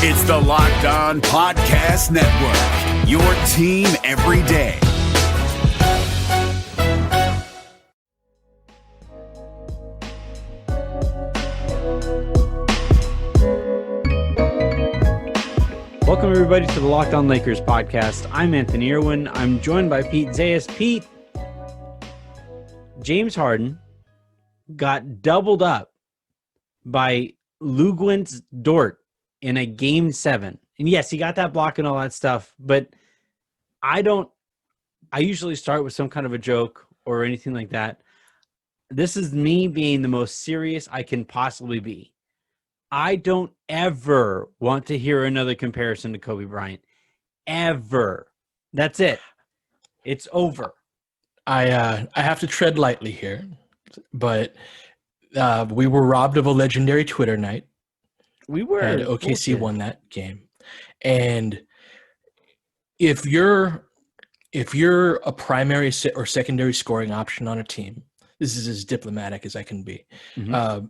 It's the Locked On Podcast Network, your team every day. Welcome, everybody, to the Locked On Lakers podcast. I'm Anthony Irwin. I'm joined by Pete Zayas. Pete, James Harden got doubled up by Luguentz Dort in a Game 7. And yes, he got that block and all that stuff, but I usually start with some kind of a joke or anything like that. This is me being the most serious I can possibly be. I don't ever want to hear another comparison to Kobe Bryant. Ever. That's it. It's over. I have to tread lightly here, but we were robbed of a legendary Twitter night. We were. And OKC won that game. And if you're a primary or secondary scoring option on a team, this is as diplomatic as I can be. Mm-hmm.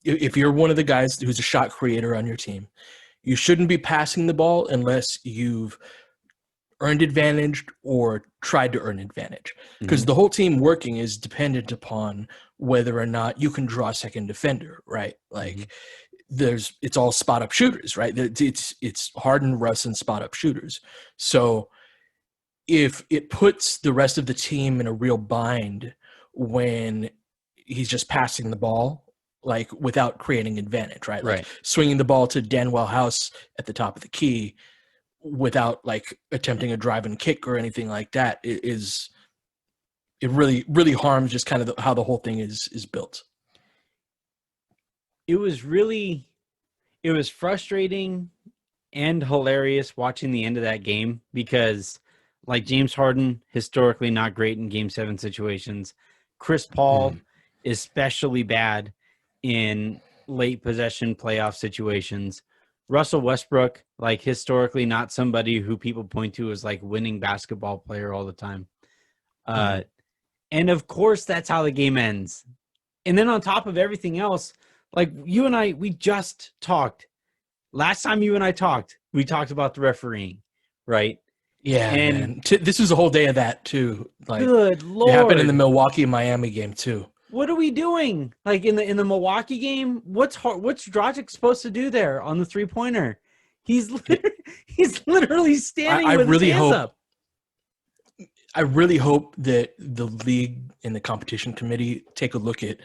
If you're one of the guys who's a shot creator on your team, you shouldn't be passing the ball unless you've earned advantage or tried to earn advantage. Because the whole team working is dependent upon whether or not you can draw a second defender, right? Like it's all spot up shooters, right? It's Harden, Russ, and spot up shooters. So if it puts the rest of the team in a real bind when he's just passing the ball, like without creating advantage, right? Like swinging the ball to Danwell House at the top of the key without like attempting a drive and kick or anything like that it really, really harms just kind of how the whole thing is built. It was frustrating and hilarious watching the end of that game because like James Harden, historically not great in Game 7 situations. Chris Paul, especially bad in late possession playoff situations. Russell Westbrook, like historically not somebody who people point to as like winning basketball player all the time. And of course that's how the game ends. And then on top of everything else, like you and I, we just talked. Last time you and I talked, we talked about the refereeing, right? Yeah, and this was a whole day of that too. Like, good Lord. It happened in the Milwaukee-Miami game too. What are we doing? Like in the Milwaukee game, what's Dragic supposed to do there on the 3-pointer? He's literally standing with his hands up. I really hope that the league and the competition committee take a look at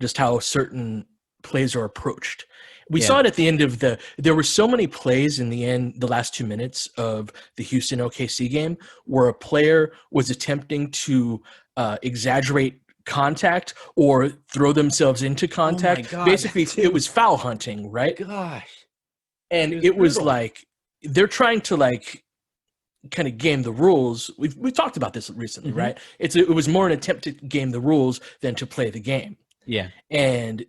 just how certain plays are approached. We saw it at the end of there were so many plays in the end, the last 2 minutes of the Houston OKC game where a player was attempting to exaggerate contact or throw themselves into contact. Oh my God, basically it was foul hunting, right? Gosh. And it was like they're trying to like kind of game the rules. We've talked about this recently, right? It was more an attempt to game the rules than to play the game. Yeah. And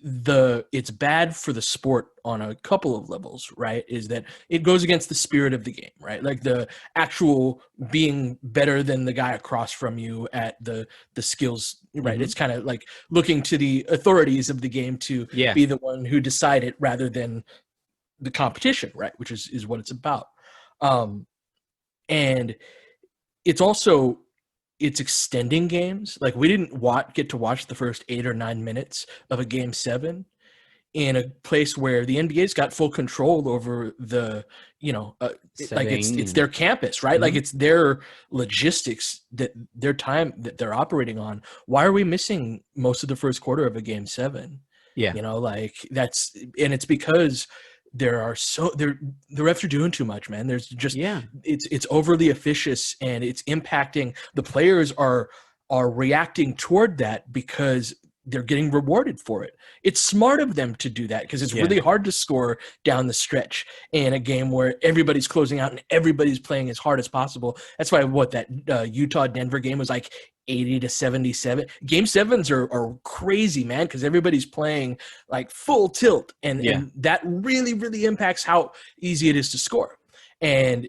it's bad for the sport on a couple of levels, right? Is that it goes against the spirit of the game, right? Like the actual being better than the guy across from you at the skills, right? It's kind of like looking to the authorities of the game to be the one who decide it rather than the competition, right? Which is what it's about. And it's also it's extending games. Like we didn't get to watch the first 8 or 9 minutes of a Game 7 in a place where the NBA's got full control over the, like it's their campus, right? Like it's their logistics, that their time that they're operating on. Why are we missing most of the first quarter of a Game 7? Yeah. And it's because the refs are doing too much, man. There's just it's overly officious and it's impacting. The players are reacting toward that because they're getting rewarded for it. It's smart of them to do that because it's really hard to score down the stretch in a game where everybody's closing out and everybody's playing as hard as possible. That's why that Utah-Denver game was like 80-77. Game 7s are crazy, man, because everybody's playing like full tilt, and that really, really impacts how easy it is to score. And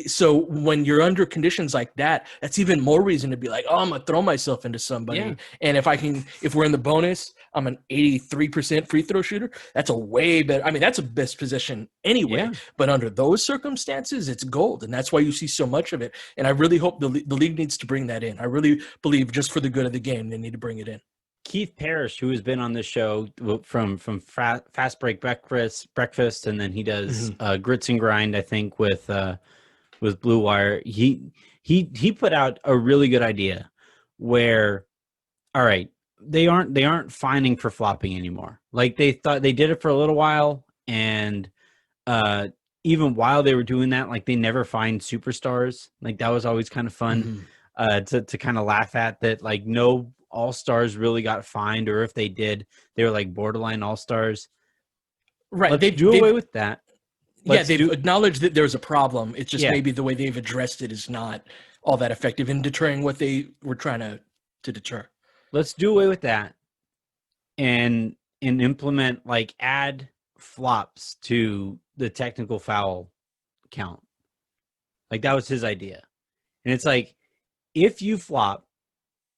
so when you're under conditions like that, that's even more reason to be like, oh, I'm gonna throw myself into somebody. Yeah. And if we're in the bonus, I'm an 83% free throw shooter. That's a way better. I mean, that's a best position anyway. Yeah. But under those circumstances, it's gold, and that's why you see so much of it. And I really hope the league needs to bring that in. I really believe, just for the good of the game, they need to bring it in. Keith Parrish, who has been on this show from Fast Break Breakfast, and then he does Grits and Grind, I think, with Blue Wire. He put out a really good idea where, all right, they aren't fining for flopping anymore. Like, they thought they did it for a little while, and even while they were doing that, like, they never fined superstars. Like, that was always kind of fun to kind of laugh at, that like no all-stars really got fined, or if they did, they were like borderline all-stars. Right. They've do away with that. They've acknowledged that there's a problem. It's just maybe the way they've addressed it is not all that effective in deterring what they were trying to deter. Let's do away with that and implement, like, add flops to the technical foul count. Like, that was his idea. And it's like, if you flop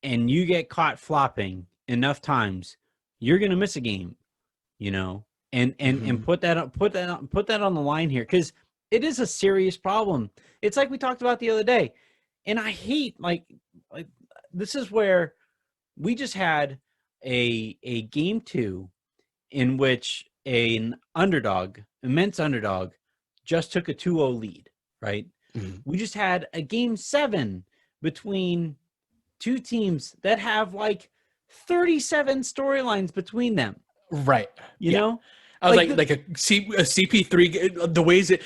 and you get caught flopping enough times, you're going to miss a game, you know? And put that on the line here, because it is a serious problem. It's like we talked about the other day, and I hate like this is where we just had a game 2 in which an immense underdog, just took a 2-0 lead, right? We just had a game 7 between two teams that have like 37 storylines between them, right? You know. I was like a CP3, the ways it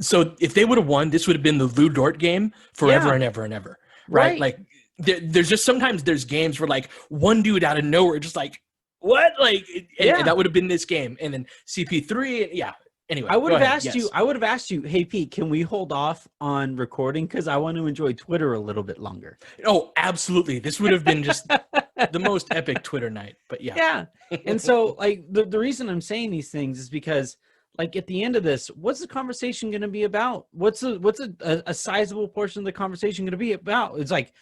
so if they would have won, this would have been the Lou Dort game forever and ever and ever, right? Like there's just sometimes there's games where like one dude out of nowhere just like what, like and that would have been this game, and then CP3, Anyway, I would have asked you, hey Pete, can we hold off on recording because I want to enjoy Twitter a little bit longer? Oh, absolutely. This would have been just the most epic Twitter night. But yeah. And so, like, the reason I'm saying these things is because, like, at the end of this, what's the conversation going to be about? What's a sizable portion of the conversation going to be about? It's like,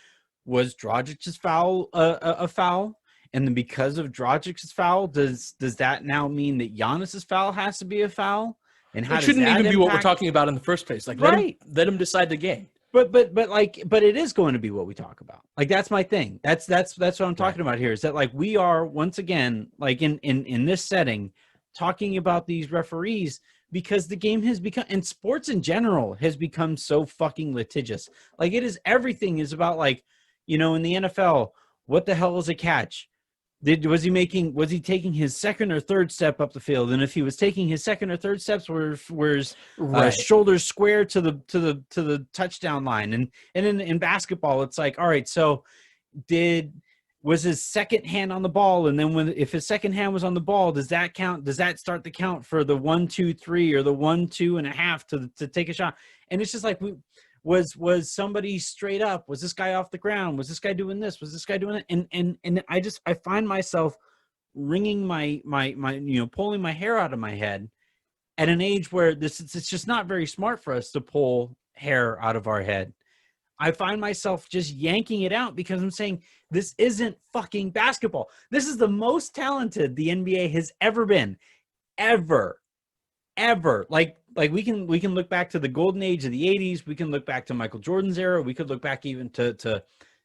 was Dragic's foul a foul? And then because of Dragic's foul, does that now mean that Giannis's foul has to be a foul? And how it shouldn't does that even be what we're talking about in the first place. Like, let him decide the game. But it is going to be what we talk about. Like, that's my thing. That's what I'm talking about here, is that, like, we are once again, like, in this setting, talking about these referees because the game has become, and sports in general has become so fucking litigious. Like, everything is about, like, you know, in the NFL, what the hell is a catch? Was he taking his second or third step up the field? And if he was taking his second or third steps, were shoulders square to the touchdown line? And in basketball, it's like, all right, so was his second hand on the ball? And then if his second hand was on the ball, does that count? Does that start the count for the 1, 2, 3 or the 1, 2.5 to take a shot? And it's just like, was somebody straight up? Was this guy off the ground? Was this guy doing this? Was this guy doing that? And I find myself wringing my pulling my hair out of my head at an age where it's just not very smart for us to pull hair out of our head. I find myself just yanking it out because I'm saying, this isn't fucking basketball. This is the most talented the NBA has ever been. Ever. Like we can look back to the golden age of the 80s. We can look back to Michael Jordan's era. We could look back even to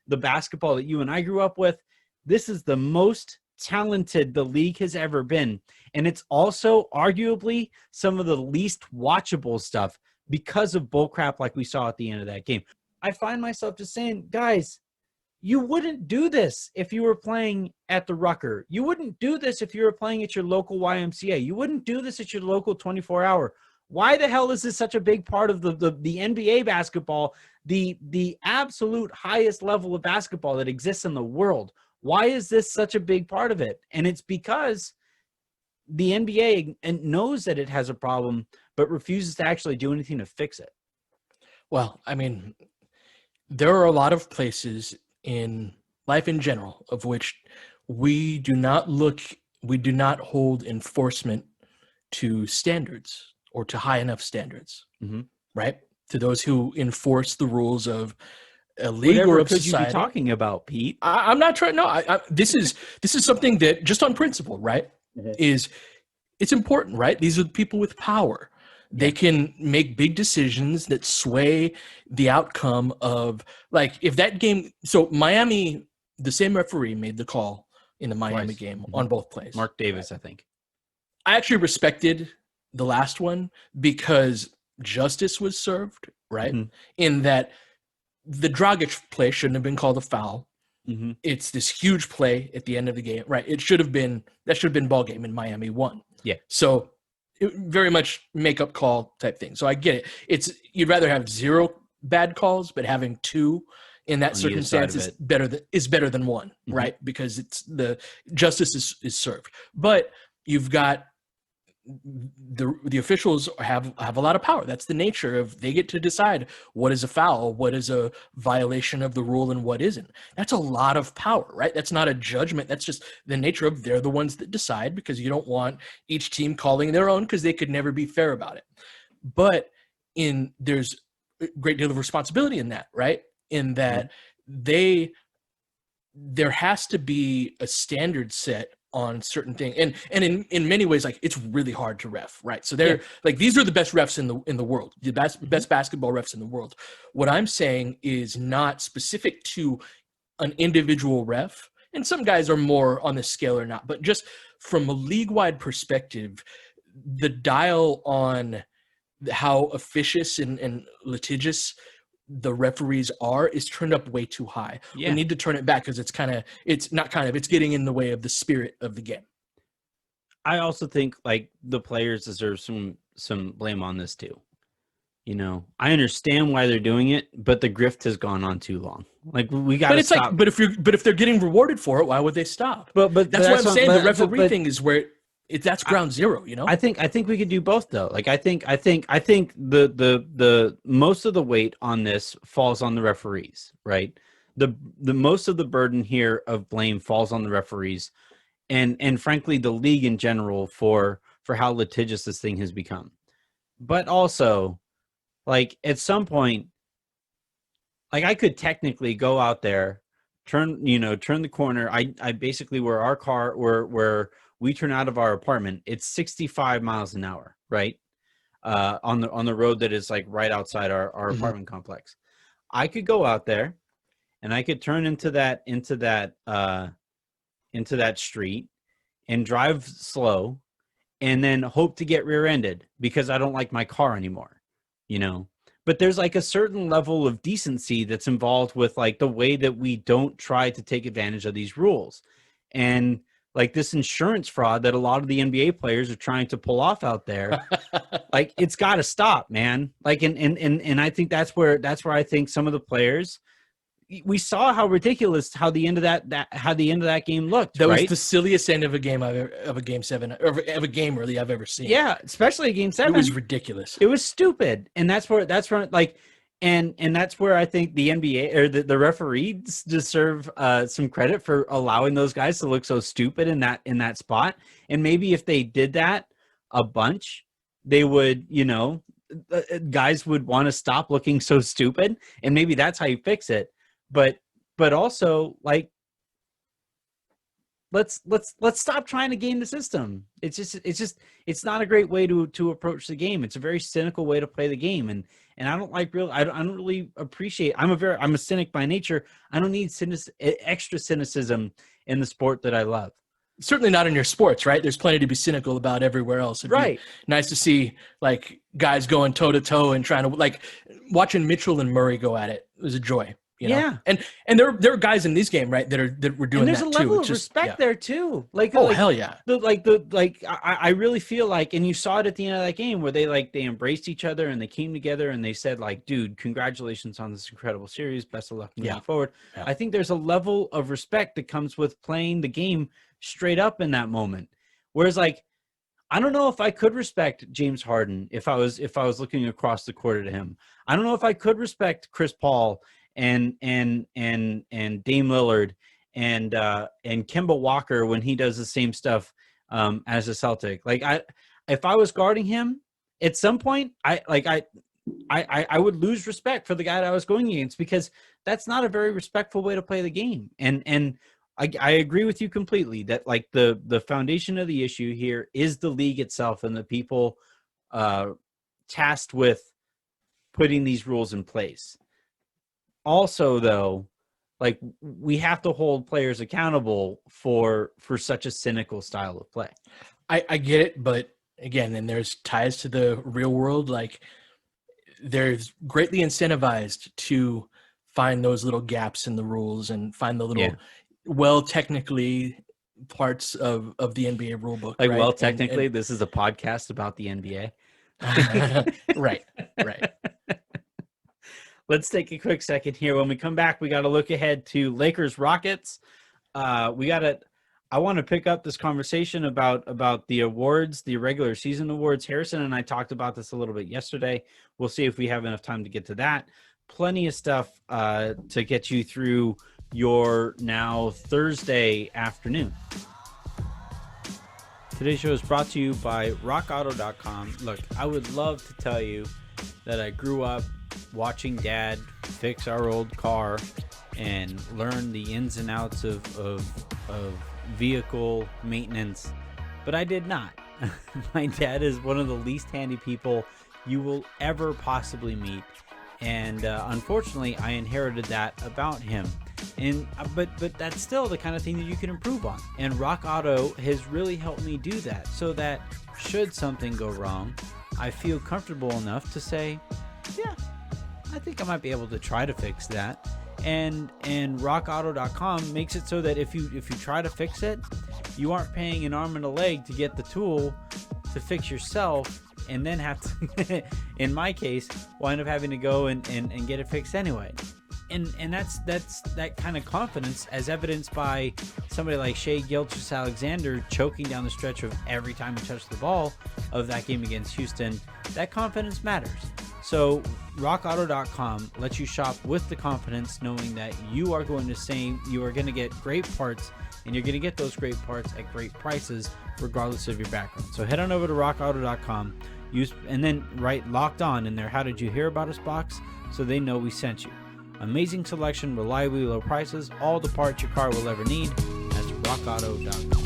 the basketball that you and I grew up with. This is the most talented the league has ever been. And it's also arguably some of the least watchable stuff because of bullcrap like we saw at the end of that game. I find myself just saying, guys, you wouldn't do this if you were playing at the Rucker. You wouldn't do this if you were playing at your local YMCA. You wouldn't do this at your local 24-hour. Why the hell is this such a big part of the NBA basketball, the absolute highest level of basketball that exists in the world? Why is this such a big part of it? And it's because the NBA knows that it has a problem, but refuses to actually do anything to fix it. Well, I mean, there are a lot of places in life in general of which we do not hold enforcement to standards or to high enough standards, right? to those who enforce the rules of a league Whatever or of could you be society. talking about, Pete? I'm not trying. No, this is something that just on principle, right? Is it's important, right? These are the people with power. They can make big decisions that sway the outcome of, like, if that game. So Miami, the same referee made the call in the Miami game on both plays. Mark Davis, I think. I actually respected the last one because justice was served, right? In that the Dragic play shouldn't have been called a foul. It's this huge play at the end of the game, right? That should have been ball game, and Miami won. Yeah. So very much make-up call type thing. So I get it. You'd rather have 0 bad calls, but having 2 in that circumstance is better than 1, right? Because it's the justice is served. But you've got the officials have a lot of power. That's the nature of, they get to decide what is a foul, what is a violation of the rule, and what isn't. That's a lot of power, right? That's not a judgment. That's just the nature of, they're the ones that decide, because you don't want each team calling their own, because they could never be fair about it. But there's a great deal of responsibility in that, right? In that there has to be a standard set on certain things, and in many ways, like, it's really hard to ref, right? So they're like, these are the best refs in the world, the best basketball refs in the world. What I'm saying is not specific to an individual ref, and some guys are more on the scale or not, but just from a league-wide perspective, the dial on how officious and litigious the referees is turned up way too high. We need to turn it back, because it's getting in the way of the spirit of the game. I also think, like, the players deserve some blame on this too. You know, I understand why they're doing it, but the grift has gone on too long. Like, we got to stop. Like, but if they're getting rewarded for it, why would they stop? But that's what I'm saying. The referee thing is where that's ground zero, you know? I think we could do both, though. Like, I think the most of the weight on this falls on the referees, right? The most of the burden here of blame falls on the referees, and frankly, the league in general for how litigious this thing has become. But also, like, at some point, like, I could technically go out there, turn the corner. I basically, where we turn out of our apartment, it's 65 miles an hour, right? On the road that is, like, right outside our apartment complex. I could go out there and I could turn into that street and drive slow, and then hope to get rear-ended because I don't like my car anymore, you know? But there's, like, a certain level of decency that's involved with, like, the way that we don't try to take advantage of these rules. And, like, this insurance fraud that a lot of the NBA players are trying to pull off out there, like, it's got to stop, man. Like, and I think that's where I think some of the players, we saw how ridiculous how the end of that game looked. That right? was the silliest end of a game of a game 7 or of a game really I've ever seen. Yeah, especially a game 7. It was ridiculous. It was stupid, and that's where like. And that's where I think the NBA or the referees deserve some credit for allowing those guys to look so stupid in that spot. And maybe if they did that a bunch, they would, guys would want to stop looking so stupid. And maybe that's how you fix it. But also, like, let's stop trying to game the system. It's not a great way to approach the game. It's a very cynical way to play the game, and I don't really appreciate. I'm a cynic by nature. I don't need extra cynicism in the sport that I love. Certainly not in your sports, right? There's plenty to be cynical about everywhere else. It'd right. Nice to see, like, guys going toe to toe and trying to, like, watching Mitchell and Murray go at it. It was a joy. You know? Yeah, and there are guys in this game, right, that were doing that too. And there's a level of respect there too. Like, hell yeah. I really feel like, and you saw it at the end of that game where they embraced each other and they came together and they said, like, dude, congratulations on this incredible series. Best of luck moving forward. Yeah. I think there's a level of respect that comes with playing the game straight up in that moment. Whereas, like, I don't know if I could respect James Harden if I was looking across the court at him. I don't know if I could respect Chris Paul and Dame Lillard and Kemba Walker when he does the same stuff as a Celtic. Like, if I was guarding him at some point, I I would lose respect for the guy that I was going against, because that's not a very respectful way to play the game. And I agree with you completely that like the foundation of the issue here is the league itself and the people tasked with putting these rules in place. Also, though, like we have to hold players accountable for such a cynical style of play. I get it, but again, and there's ties to the real world. Like there's greatly incentivized to find those little gaps in the rules and find the little technically parts of the NBA rule book. Like, right? well, technically, this is a podcast about the NBA. Right. Let's take a quick second here. When we come back, we got to look ahead to Lakers Rockets. I want to pick up this conversation about the awards, the regular season awards. Harrison and I talked about this a little bit yesterday. We'll see if we have enough time to get to that. Plenty of stuff to get you through your now Thursday afternoon. Today's show is brought to you by rockauto.com. Look, I would love to tell you that I grew up watching Dad fix our old car and learn the ins and outs of vehicle maintenance, but I did not. My dad is one of the least handy people you will ever possibly meet, and unfortunately I inherited that about him. And but that's still the kind of thing that you can improve on, and Rock Auto has really helped me do that, so that should something go wrong, I feel comfortable enough to say, yeah, I think I might be able to try to fix that. And rockauto.com makes it so that if you try to fix it, you aren't paying an arm and a leg to get the tool to fix yourself, and then have to, in my case, wind up having to go and get it fixed anyway. And that's that kind of confidence, as evidenced by somebody like Shai Gilgeous-Alexander choking down the stretch of every time he touched the ball of that game against Houston. That confidence matters. So rockauto.com lets you shop with the confidence, knowing that you are going to get great parts, and you're going to get those great parts at great prices regardless of your background. So head on over to rockauto.com, and then write Locked On in their How Did You Hear About Us box so they know we sent you. Amazing selection, reliably low prices, all the parts your car will ever need. That's rockauto.com.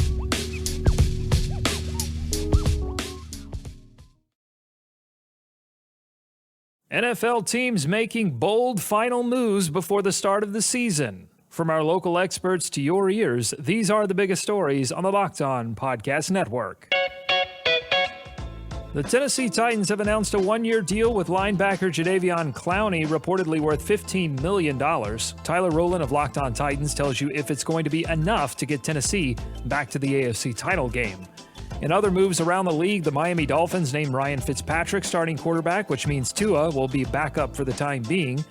NFL teams making bold final moves before the start of the season. From our local experts to your ears, these are the biggest stories on the Locked On Podcast Network. The Tennessee Titans have announced a one-year deal with linebacker Jadeveon Clowney, reportedly worth $15 million. Tyler Rowland of Locked On Titans tells you if it's going to be enough to get Tennessee back to the AFC title game. In other moves around the league, the Miami Dolphins named Ryan Fitzpatrick starting quarterback, which means Tua will be back up for the time being.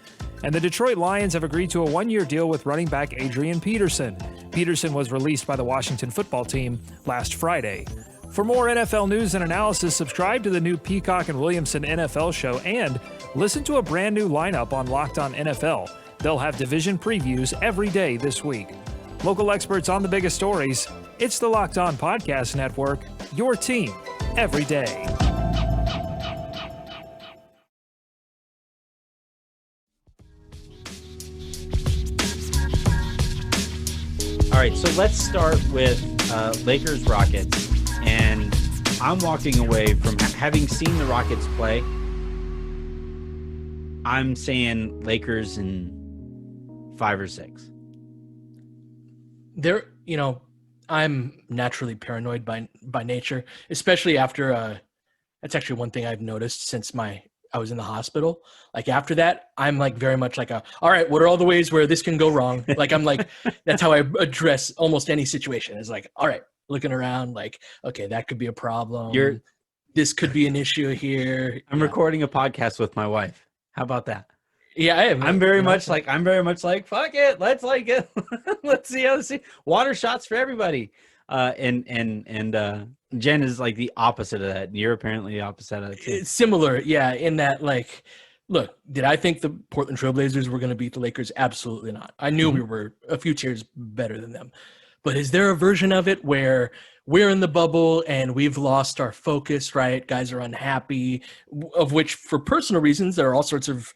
And the Detroit Lions have agreed to a one-year deal with running back Adrian Peterson. Peterson was released by the Washington football team last Friday. For more NFL news and analysis, subscribe to the new Peacock and Williamson NFL show and listen to a brand new lineup on Locked On NFL. They'll have division previews every day this week. Local experts on the biggest stories. It's the Locked On Podcast Network, your team every day. All right, so let's start with Lakers Rockets. And I'm walking away from having seen the Rockets play. I'm saying Lakers in 5 or 6. I'm naturally paranoid by nature, especially after that's actually one thing I've noticed since I was in the hospital. Like after that, I'm like very much like all right, what are all the ways where this can go wrong? Like I'm like, that's how I address almost any situation. It's like, all right, looking around like, okay, that could be a problem. This could be an issue here. I'm recording a podcast with my wife. How about that? Yeah, I'm very much like, fuck it. Let's like it. Let's see how this water shots for everybody. And Jen is like the opposite of that. You're apparently the opposite of that too. It's similar. Yeah. In that, like, look, did I think the Portland Trailblazers were going to beat the Lakers? Absolutely not. I knew we were a few tiers better than them. But is there a version of it where we're in the bubble and we've lost our focus, right? Guys are unhappy, of which for personal reasons, there are all sorts of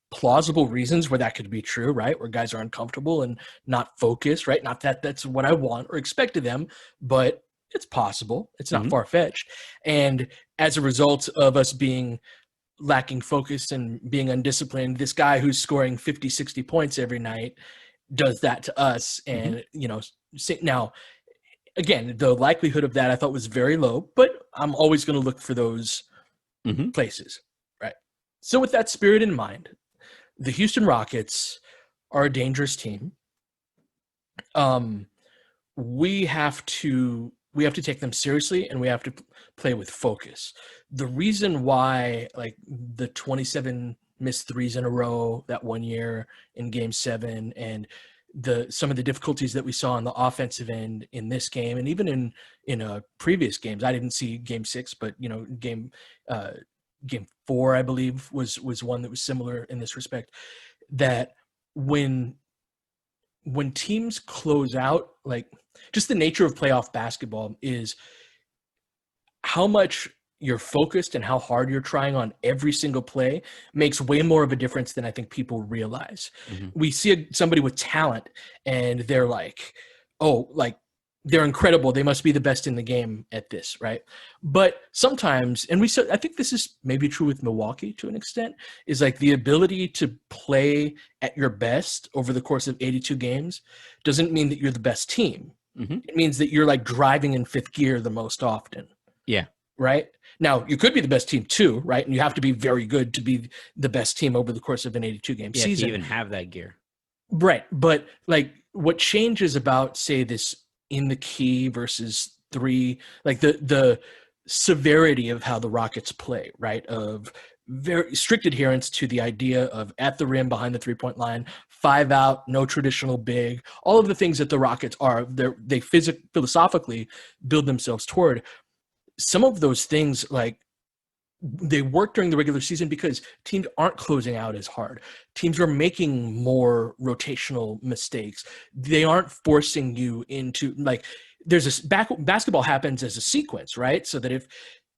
plausible reasons where that could be true, right? Where guys are uncomfortable and not focused, right? Not that that's what I want or expect of them, but it's possible. It's not far-fetched. And as a result of us being lacking focus and being undisciplined, this guy who's scoring 50, 60 points every night does that to us. And, now, again, the likelihood of that I thought was very low, but I'm always going to look for those places, right? So with that spirit in mind, the Houston Rockets are a dangerous team. We have to take them seriously, and we have to play with focus. The reason why, like the 27 missed threes in a row that one year in Game 7, and some of the difficulties that we saw on the offensive end in this game, and even in previous games. I didn't see Game 6, but Game 4, I believe, was one that was similar in this respect. That when teams close out, like just the nature of playoff basketball is how much you're focused and how hard you're trying on every single play makes way more of a difference than I think people realize. We see somebody with talent and they're like, oh, like they're incredible. They must be the best in the game at this, right? But sometimes, and I think this is maybe true with Milwaukee to an extent, is like the ability to play at your best over the course of 82 games doesn't mean that you're the best team. It means that you're like driving in fifth gear the most often. Yeah. Right? Now, you could be the best team too, right? And you have to be very good to be the best team over the course of an 82-game season. To even have that gear. Right. But like what changes about, say, this in the key versus 3, like the severity of how the Rockets play, right? Of very strict adherence to the idea of at the rim behind the 3-point line, 5 out, no traditional big, all of the things that the Rockets are, they philosophically build themselves toward. Some of those things, like, they work during the regular season because teams aren't closing out as hard. Teams are making more rotational mistakes. They aren't forcing you into, like, there's basketball happens as a sequence, right? So that if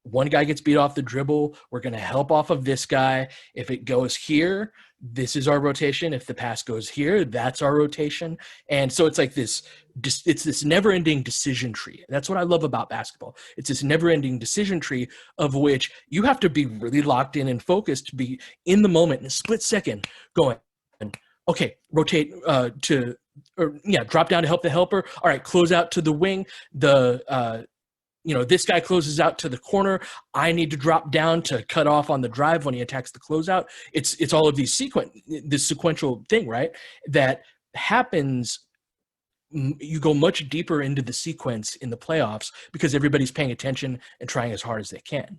one guy gets beat off the dribble, we're going to help off of this guy. If it goes here, this is our rotation. If the pass goes here, that's our rotation. And so it's like this, it's this never-ending decision tree. That's what I love about basketball. It's this never-ending decision tree of which you have to be really locked in and focused to be in the moment in a split second going, okay, rotate drop down to help the helper. All right, close out to the wing. This guy closes out to the corner. I need to drop down to cut off on the drive when he attacks the closeout. It's all of this sequential thing, right? That happens. You go much deeper into the sequence in the playoffs because everybody's paying attention and trying as hard as they can.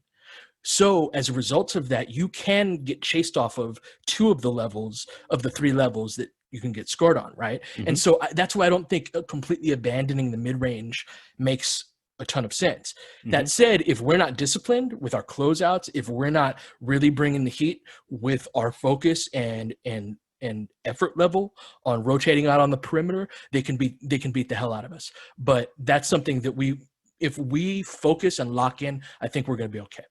So as a result of that, you can get chased off of 2 of the levels of the 3 levels that you can get scored on, right? And so that's why I don't think completely abandoning the mid-range makes a ton of sense. That said, if we're not disciplined with our closeouts, if we're not really bringing the heat with our focus and effort level on rotating out on the perimeter, they can beat the hell out of us. But that's something that if we focus and lock in, I think we're going to be okay.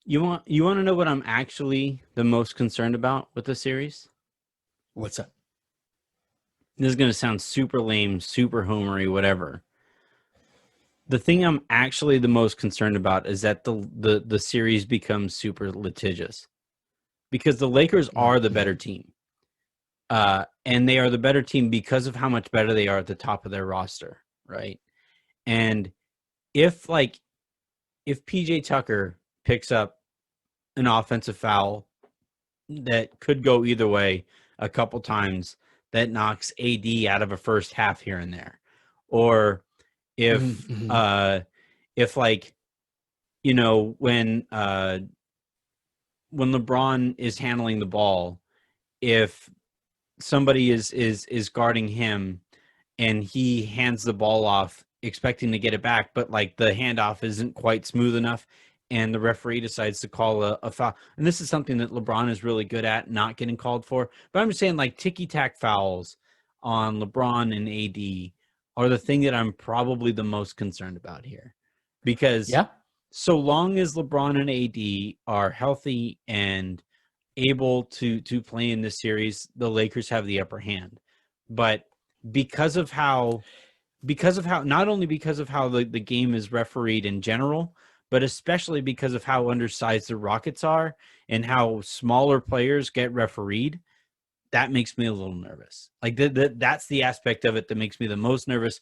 You want to know what I'm actually the most concerned about with the series? What's that? This is going to sound super lame, super homery, whatever. The thing I'm actually the most concerned about is that the series becomes super litigious, because the Lakers are the better team, and they are the better team because of how much better they are at the top of their roster, right? And if PJ Tucker picks up an offensive foul that could go either way a couple times, that knocks AD out of a first half here and there, or if when LeBron is handling the ball, if somebody is guarding him and he hands the ball off expecting to get it back, but like the handoff isn't quite smooth enough and the referee decides to call a foul. And this is something that LeBron is really good at, not getting called for. But I'm just saying, like, ticky-tack fouls on LeBron and AD are the thing that I'm probably the most concerned about here, because Yeah. so long as LeBron and AD are healthy and able to play in this series, the Lakers have the upper hand. But because of how not only because of how the game is refereed in general, but especially because of how undersized the Rockets are and how smaller players get refereed, that makes me a little nervous. Like that's the aspect of it that makes me the most nervous.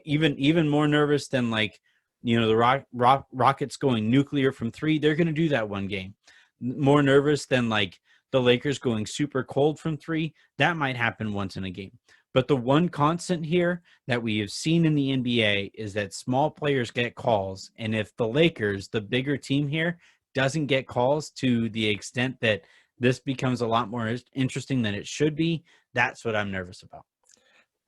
Even more nervous than, like, the Rockets going nuclear from 3. They're going to do that one game. More nervous than, like, the Lakers going super cold from 3. That might happen once in a game. But the one constant here that we have seen in the NBA is that small players get calls. And if the Lakers, the bigger team here, doesn't get calls to the extent that this becomes a lot more interesting than it should be, that's what I'm nervous about.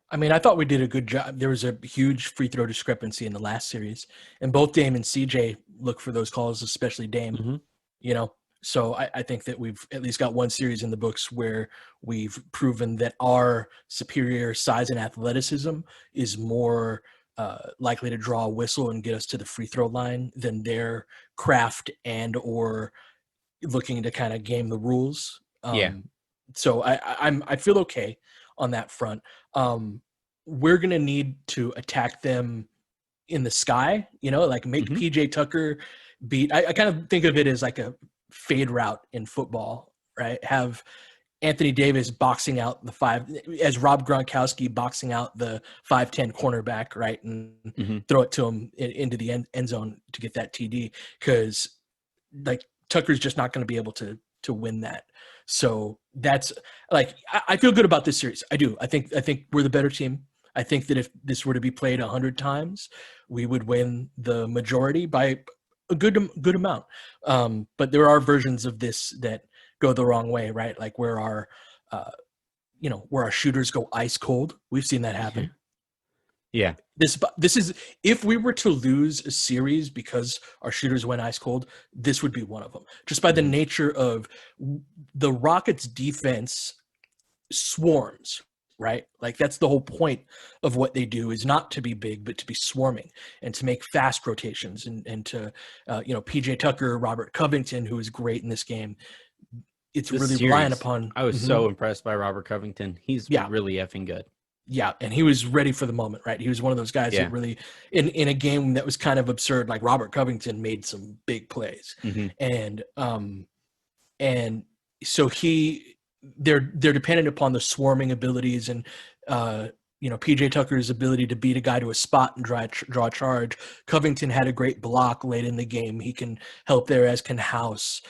I mean, I thought we did a good job. There was a huge free throw discrepancy in the last series, and both Dame and CJ look for those calls, especially Dame. Mm-hmm. So I think that we've at least got one series in the books where we've proven that our superior size and athleticism is more likely to draw a whistle and get us to the free throw line than their craft and or looking to kind of game the rules. So I feel okay on that front. We're going to need to attack them in the sky, like make PJ Tucker beat. I kind of think of it as like a fade route in football, right? Have Anthony Davis boxing out the 5, as Rob Gronkowski boxing out the 5'10" cornerback, right? And throw it to him into the end zone to get that TD, because like Tucker's just not going to be able to win that. So that's, like, I feel good about this series. I do. I think we're the better team. I think that if this were to be played 100 times, we would win the majority by a good amount. But there are versions of this that go the wrong way, right? Like where our shooters go ice cold. We've seen that happen. Yeah. This is, if we were to lose a series because our shooters went ice cold, this would be one of them. Just by the nature of the Rockets' defense swarms, right? Like that's the whole point of what they do, is not to be big, but to be swarming and to make fast rotations and to, PJ Tucker, Robert Covington, who is great in this game. It's this really series, relying upon. I was so impressed by Robert Covington. He's really effing good. Yeah, and he was ready for the moment, right? He was one of those guys that really, in a game that was kind of absurd, like Robert Covington made some big plays, and so they're dependent upon the swarming abilities and PJ Tucker's ability to beat a guy to a spot and draw charge. Covington had a great block late in the game. He can help there, as can House.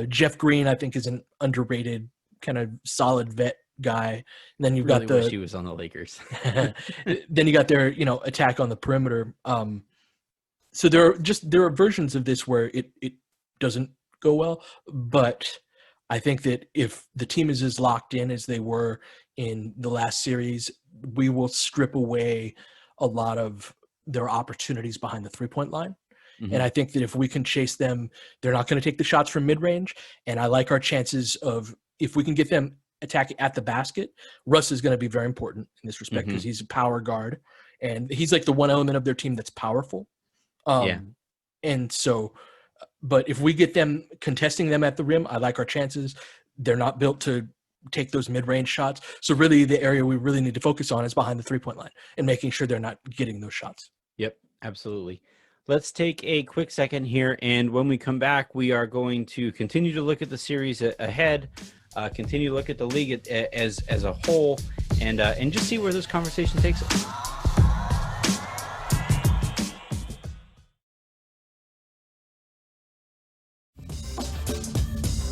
Jeff Green, I think, is an underrated kind of solid vet guy. And then you've got wish he was on the Lakers. Then you got their attack on the perimeter. So there are versions of this where it doesn't go well, but I think that if the team is as locked in as they were in the last series, we will strip away a lot of their opportunities behind the 3-point line. And I think that if we can chase them, they're not going to take the shots from mid-range. And I like our chances of, if we can get them attacking at the basket, Russ is going to be very important in this respect, because he's a power guard and he's like the one element of their team that's powerful. And so, but if we get them contesting them at the rim, I like our chances. They're not built to take those mid-range shots. So really the area we really need to focus on is behind the 3-point line and making sure they're not getting those shots. Yep, absolutely. Let's take a quick second here, and when we come back, we are going to continue to look at the series ahead, continue to look at the league as a whole, and just see where this conversation takes us.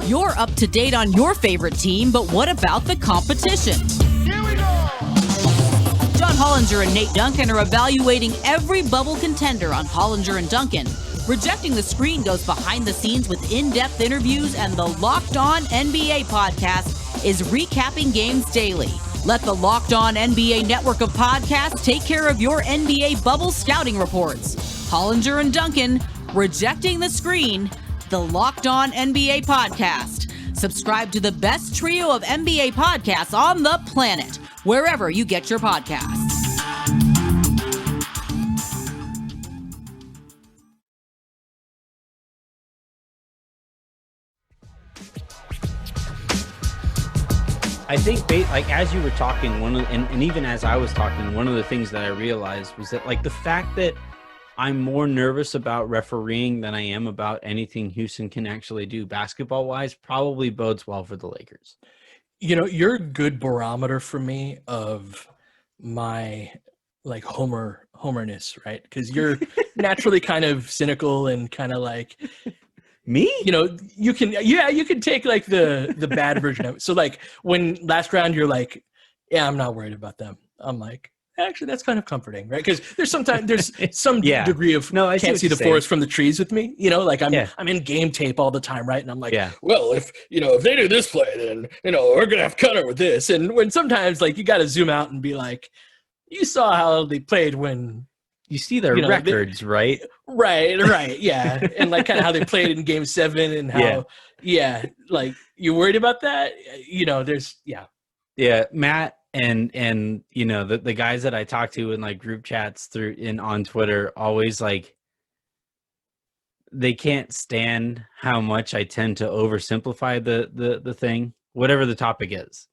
You're up to date on your favorite team, but what about the competition? Here we go! John Hollinger and Nate Duncan are evaluating every bubble contender on Hollinger and Duncan. Rejecting the Screen goes behind the scenes with in-depth interviews, and the Locked On NBA podcast is recapping games daily. Let the Locked On NBA network of podcasts take care of your NBA bubble scouting reports. Hollinger and Duncan, Rejecting the Screen, the Locked On NBA podcast. Subscribe to the best trio of NBA podcasts on the planet, wherever you get your podcasts. I think like as you were talking, and even as I was talking, one of the things that I realized was that like the fact that I'm more nervous about refereeing than I am about anything Houston can actually do basketball wise probably bodes well for the Lakers. You're a good barometer for me of my like homerness, right? Because you're naturally kind of cynical and kind of like Me? you can take like the bad version of it. So like when last round you're like, yeah, I'm not worried about them. I'm like, actually, that's kind of comforting, right? Because there's some Yeah. degree of No, I can't see what the you're saying. forest from the trees with me. Like Yeah. I'm in game tape all the time, right? And I'm like, Yeah. well, if they do this play, then we're gonna have Cutter with this. And when sometimes like you got to zoom out and be like, you saw how they played when You see their records, right? Right, yeah, and like kind of how they played in Game 7 and how, like you worried about that? There's Yeah, Matt and the guys that I talk to in like group chats on Twitter always like they can't stand how much I tend to oversimplify the thing, whatever the topic is.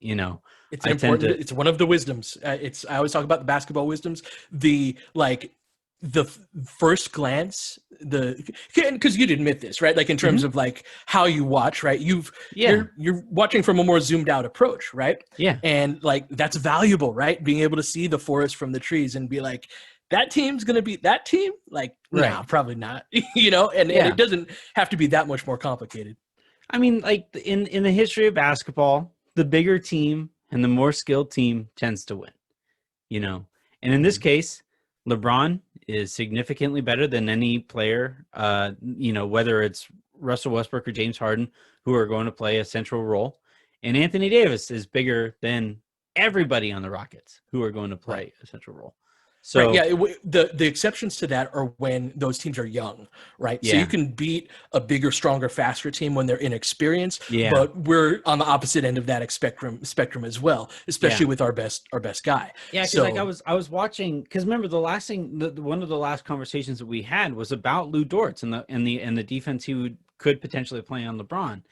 It's it's one of the wisdoms. I always talk about the basketball wisdoms. The first glance, because you'd admit this, right? Like in terms of like how you watch, right? You're watching from a more zoomed out approach, right? Yeah. And like that's valuable, right? Being able to see the forest from the trees and be like, that team's gonna beat that team. Like, right. No, probably not. And it doesn't have to be that much more complicated. I mean, like in the history of basketball, the bigger team and the more skilled team tends to win. And in this case, LeBron is significantly better than any player, whether it's Russell Westbrook or James Harden, who are going to play a central role. And Anthony Davis is bigger than everybody on the Rockets who are going to play a central role. So the exceptions to that are when those teams are young, right? Yeah. So you can beat a bigger, stronger, faster team when they're inexperienced. Yeah. But we're on the opposite end of that spectrum as well, especially with our best guy. Yeah, because like I was watching, because remember the last thing, one of the last conversations that we had was about Lou Dortz and the defense he could potentially play on LeBron.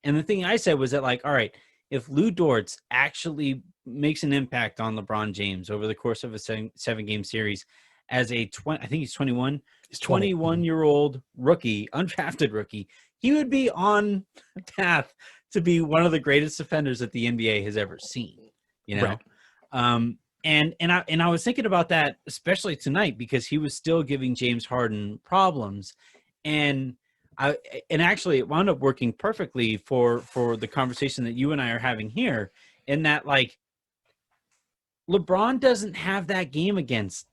And the thing I said was that like, all right, if Lou Dortz actually makes an impact on LeBron James over the course of a seven-game series as I think he's 21, 21-year-old rookie, undrafted rookie, he would be on path to be one of the greatest defenders that the NBA has ever seen, Right. And I was thinking about that, especially tonight, because he was still giving James Harden problems. And actually it wound up working perfectly for the conversation that you and I are having here, in that like LeBron doesn't have that game against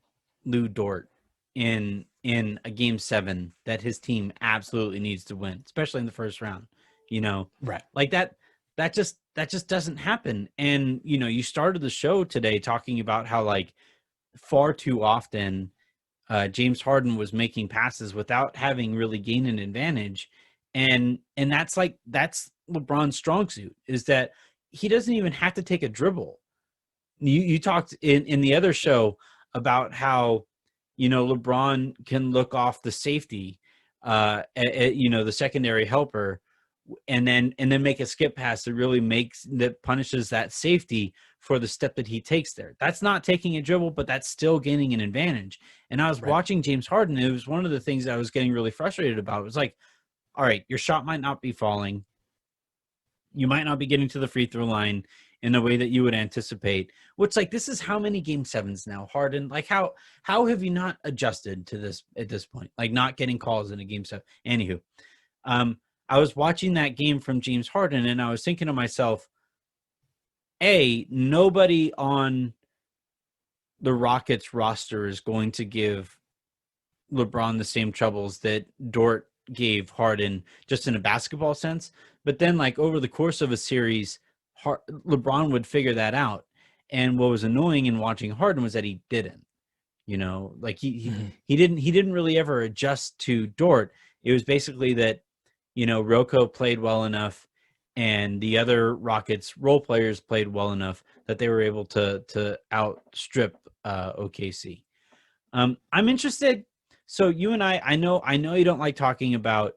Lou Dort in a Game 7 that his team absolutely needs to win, especially in the first round. Right? Like that just doesn't happen. And you started the show today talking about how like far too often James Harden was making passes without having really gained an advantage, and that's LeBron's strong suit, is that he doesn't even have to take a dribble. You talked in the other show about how LeBron can look off the safety, the secondary helper, and then make a skip pass that punishes that safety for the step that he takes there. That's not taking a dribble, but that's still gaining an advantage. And I was watching James Harden. It was one of the things that I was getting really frustrated about. It was like, all right, your shot might not be falling. You might not be getting to the free throw line in a way that you would anticipate. Which, like, this is how many Game 7s now, Harden? Like, how have you not adjusted to this at this point? Like, not getting calls in a Game 7. Anywho, I was watching that game from James Harden, and I was thinking to myself, nobody on the Rockets roster is going to give LeBron the same troubles that Dort gave Harden, just in a basketball sense. But then, like, over the course of a series, LeBron would figure that out. And what was annoying in watching Harden was that he didn't. Like he didn't really ever adjust to Dort. It was basically that Rocco played well enough, and the other Rockets role players played well enough that they were able to outstrip OKC. I'm interested. So you and I know you don't like talking about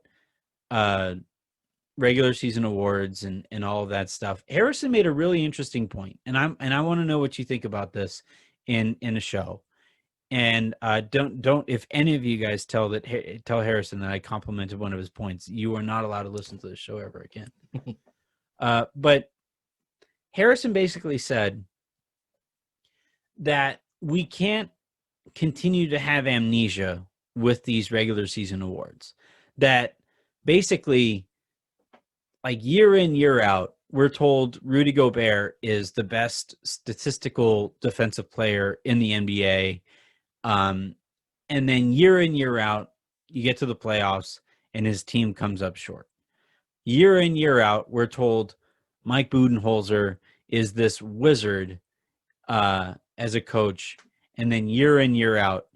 regular season awards and all of that stuff, Harrison made a really interesting point, and I want to know what you think about this in a show. And don't if any of you guys tell Harrison that I complimented one of his points, you are not allowed to listen to the show ever again. But Harrison basically said that we can't continue to have amnesia with these regular season awards. That basically, like year in, year out, we're told Rudy Gobert is the best statistical defensive player in the NBA. And then year in, year out, you get to the playoffs and his team comes up short. Year in, year out, we're told Mike Budenholzer is this wizard as a coach. And then year in, year out,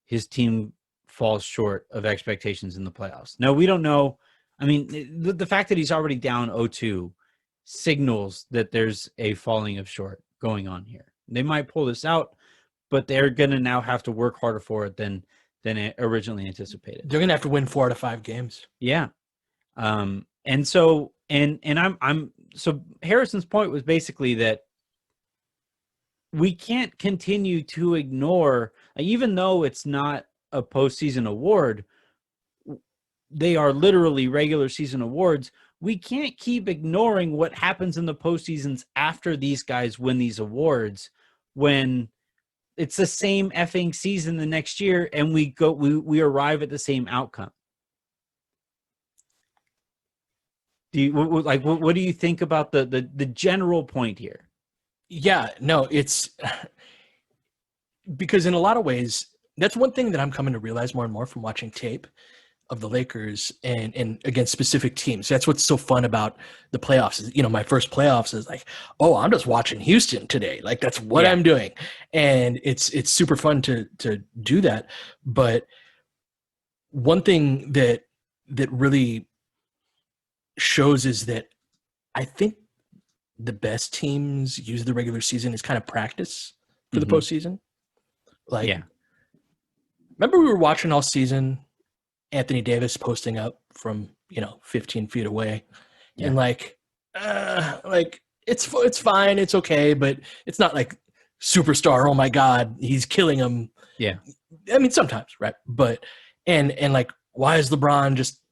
his team falls short of expectations in the playoffs. Now, we don't know. I mean, the fact that he's already down 0-2 signals that there's a falling of short going on here. They might pull this out, but they're going to now have to work harder for it than originally anticipated. They're going to have to win 4 out of 5 games. Yeah. And so so Harrison's point was basically that we can't continue to ignore, even though it's not a postseason award, they are literally regular season awards. We can't keep ignoring what happens in the postseasons after these guys win these awards when it's the same effing season the next year and we arrive at the same outcome. What do you think about the general point here? Yeah, no, it's because in a lot of ways, that's one thing that I'm coming to realize more and more from watching tape of the Lakers and against specific teams. That's what's so fun about the playoffs. Is, my first playoffs is like, oh, I'm just watching Houston today. Like that's what I'm doing. And it's super fun to do that. But one thing that really shows is that I think the best teams use the regular season as kind of practice for the postseason. Remember we were watching all season Anthony Davis posting up from 15 feet away, and it's fine, it's okay, but it's not like superstar. Oh my God, he's killing him. Yeah, I mean sometimes, right? But and like, why is LeBron just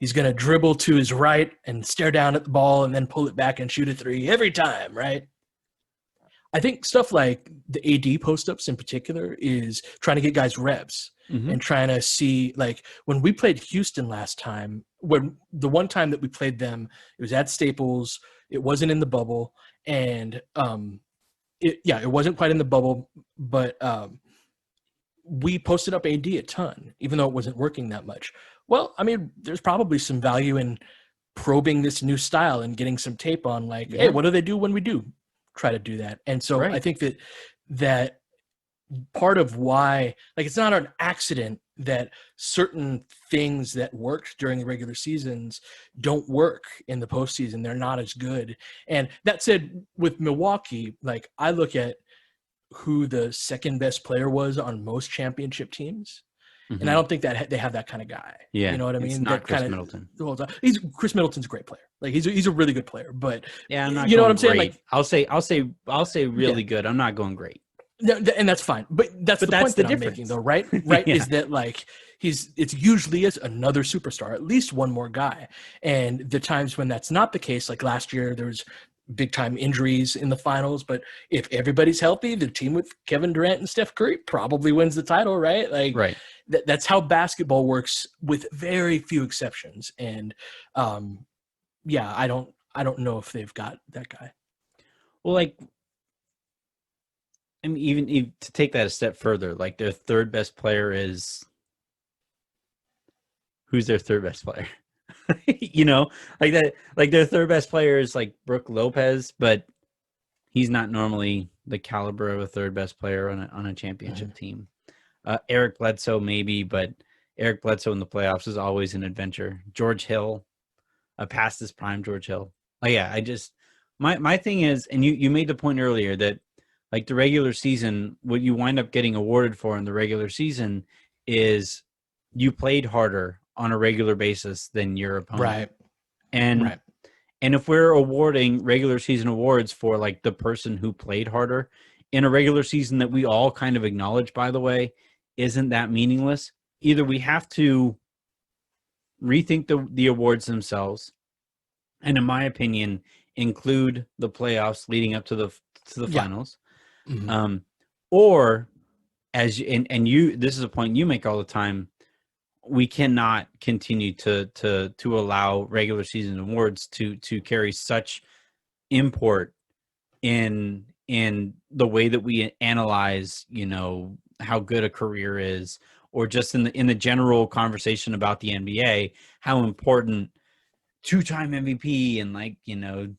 he's gonna dribble to his right and stare down at the ball and then pull it back and shoot a 3 every time, right? I think stuff like the AD post-ups in particular is trying to get guys reps and trying to see, like when we played Houston last time, when the one time that we played them, it was at Staples. It wasn't in the bubble. And it wasn't quite in the bubble, but we posted up AD a ton, even though it wasn't working that much. Well, I mean, there's probably some value in probing this new style and getting some tape on hey, what do they do when we do try to do that? And so I think that part of why, it's not an accident that certain things that worked during the regular seasons don't work in the postseason. They're not as good. And that said, with Milwaukee, I look at who the second best player was on most championship teams. And I don't think that they have that kind of guy. Yeah, you know what I mean? It's not Chris Middleton. Chris Middleton's a great player. He's a really good player. But yeah, I'm not. You know what I'm saying? Great. I'll say really good. I'm not going great. And that's fine. But that's the point that I'm making, though, right? Right? Is that it's usually is another superstar, at least one more guy. And the times when that's not the case, like last year, there was big time injuries in the finals. But if everybody's healthy, the team with Kevin Durant and Steph Curry probably wins the title, right? Right. That's how basketball works, with very few exceptions. And I don't know if they've got that guy. Well, I mean, even to take that a step further, their third best player is who's their third best player? Their third best player is Brook Lopez, but he's not normally the caliber of a third best player on a championship team. Eric Bledsoe maybe, but Eric Bledsoe in the playoffs is always an adventure. George Hill, past his prime, George Hill. My thing is, and you made the point earlier that the regular season, what you wind up getting awarded for in the regular season is you played harder on a regular basis than your opponent. Right. And Right. and if we're awarding regular season awards for like the person who played harder in a regular season that we all kind of acknowledge, by the way, isn't that meaningless? Either we have to rethink the awards themselves, and in my opinion, include the playoffs leading up to the Yeah. finals, Mhm. or and you, this is a point you make all the time. We cannot continue to allow regular season awards to carry such import in the way that we analyze, how good a career is, or just in the general conversation about the NBA, how important two-time MVP and like,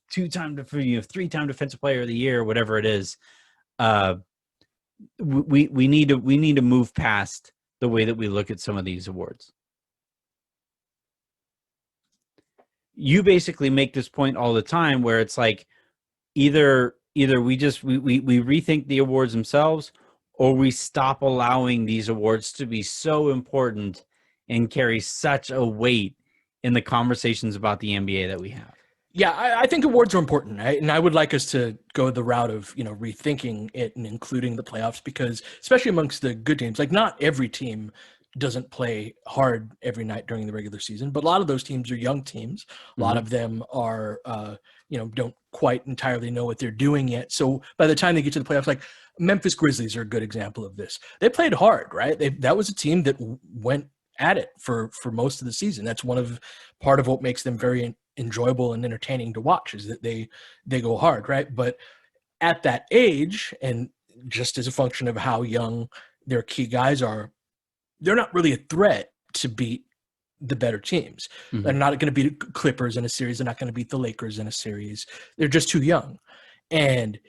two-time, 3-time defensive player of the year, whatever it is. We need to move past the way that we look at some of these awards. You basically make this point all the time where it's like either we just we rethink the awards themselves, or we stop allowing these awards to be so important and carry such a weight in the conversations about the NBA that we have. Yeah, I think awards are important, right? And I would like us to go the route of, rethinking it and including the playoffs, because especially amongst the good teams, like not every team doesn't play hard every night during the regular season, but a lot of those teams are young teams. A lot of them are, don't quite entirely know what they're doing yet. So by the time they get to the playoffs, like Memphis Grizzlies are a good example of this. They played hard, right? That was a team that went at it for most of the season. That's part of what makes them very enjoyable and entertaining to watch, is that they go hard, right? But at that age, and just as a function of how young their key guys are, they're not really a threat to beat the better teams. They're not going to beat Clippers in a series. They're not going to beat the Lakers in a series. They're just too young. And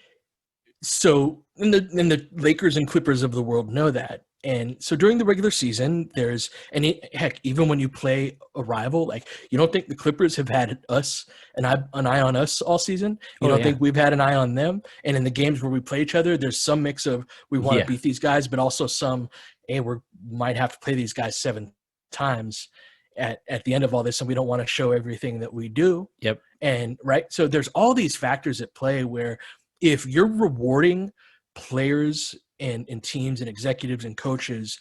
so and the Lakers and Clippers of the world know that. And so during the regular season, heck, even when you play a rival, like you don't think the Clippers have had an eye on us all season. You don't think we've had an eye on them. And in the games where we play each other, there's some mix of we want to beat these guys, but also some, hey, we might have to play these guys 7 times at the end of all this, and we don't want to show everything that we do. Yep. And right, so there's all these factors at play where if you're rewarding players and teams and executives and coaches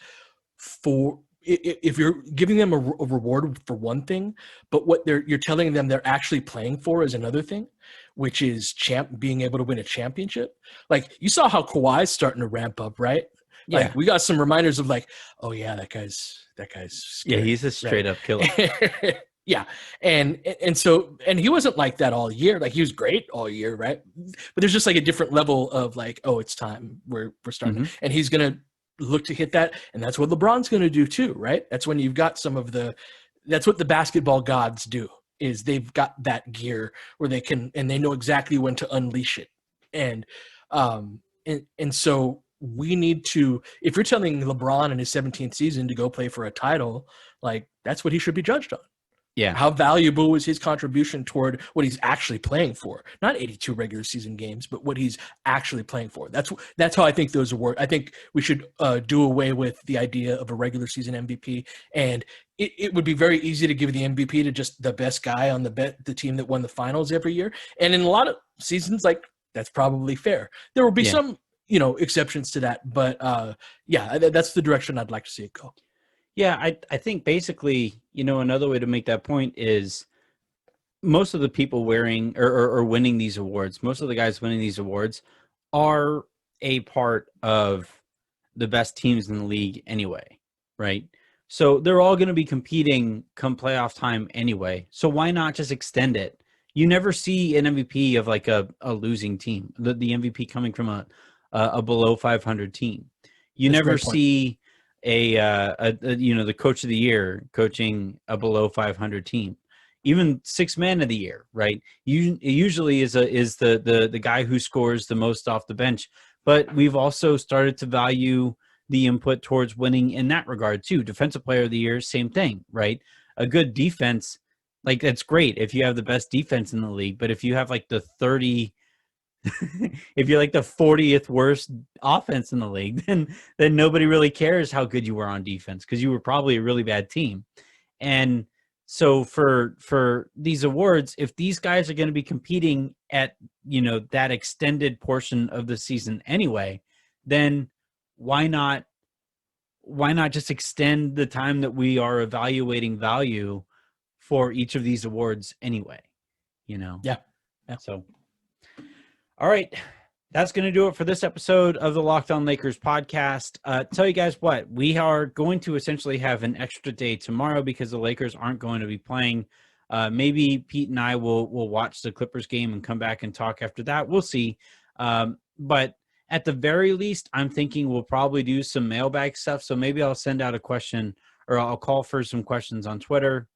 if you're giving them a reward for one thing, but what you're telling them they're actually playing for is another thing, which is being able to win a championship. Like you saw how Kawhi's starting to ramp up, right? Yeah. Like we got some reminders of like, oh yeah, that guy's scary, he's a straight up killer. Yeah. And he wasn't like that all year. Like he was great all year, right? But there's just like a different level of like, oh, it's time. We're starting. And he's going to look to hit that. And that's what LeBron's going to do too, right? That's when you've got that's what the basketball gods do, is they've got that gear where they can, and they know exactly when to unleash it. And so we need to, if you're telling LeBron in his 17th season to go play for a title, like that's what he should be judged on. Yeah. How valuable was his contribution toward what he's actually playing for? Not 82 regular season games, but what he's actually playing for. That's how I think those work. I think we should do away with the idea of a regular season MVP. And it would be very easy to give the MVP to just the best guy on the team that won the finals every year. And in a lot of seasons, like that's probably fair. There will be some, exceptions to that. But that's the direction I'd like to see it go. Yeah, I think basically, another way to make that point is most of the people wearing or winning these awards, most of the guys winning these awards are a part of the best teams in the league anyway, right? So they're all going to be competing come playoff time anyway. So why not just extend it? You never see an MVP of like a losing team, the MVP coming from a below 500 team. You never see the coach of the year coaching a below 500 team, even 6 man of the year, right? Usually is the guy who scores the most off the bench, but we've also started to value the input towards winning in that regard too. Defensive player of the year, same thing, right? A good defense, like that's great if you have the best defense in the league, but if you have like if you're like the 40th worst offense in the league, then nobody really cares how good you were on defense, because you were probably a really bad team. And So for these awards, if these guys are going to be competing at, that extended portion of the season anyway, then why not just extend the time that we are evaluating value for each of these awards anyway, Yeah. So, all right. That's going to do it for this episode of the Locked On Lakers podcast. Tell you guys what, we are going to essentially have an extra day tomorrow because the Lakers aren't going to be playing. Maybe Pete and I will watch the Clippers game and come back and talk after that. We'll see. But at the very least, I'm thinking we'll probably do some mailbag stuff. So maybe I'll send out a question, or I'll call for some questions on Twitter.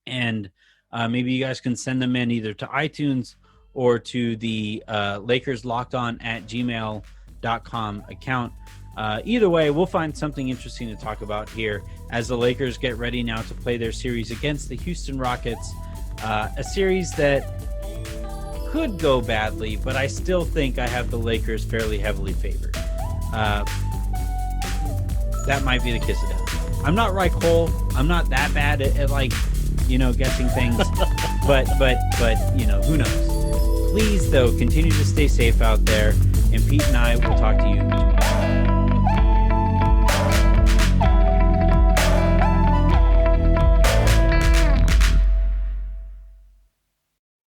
And maybe you guys can send them in either to iTunes or to the Lakers Locked On at gmail.com account. Either way, we'll find something interesting to talk about here as the Lakers get ready now to play their series against the Houston Rockets, a series that could go badly, but I still think I have the Lakers fairly heavily favored. That might be the kiss of death. I'm not Reich Hole. I'm not that bad at guessing things, but who knows? Please, though, continue to stay safe out there, and Pete and I will talk to you tomorrow.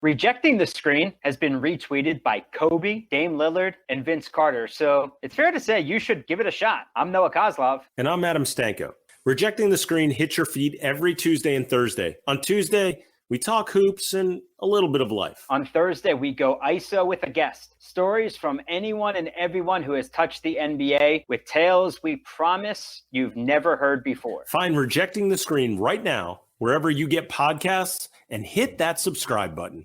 Rejecting the Screen has been retweeted by Kobe, Dame Lillard, and Vince Carter, so it's fair to say you should give it a shot. I'm Noah Kozlov. And I'm Adam Stanko. Rejecting the Screen hits your feed every Tuesday and Thursday. On Tuesday, we talk hoops and a little bit of life. On Thursday, we go ISO with a guest. Stories from anyone and everyone who has touched the NBA with tales we promise you've never heard before. Find Rejecting the Screen right now, wherever you get podcasts, and hit that subscribe button.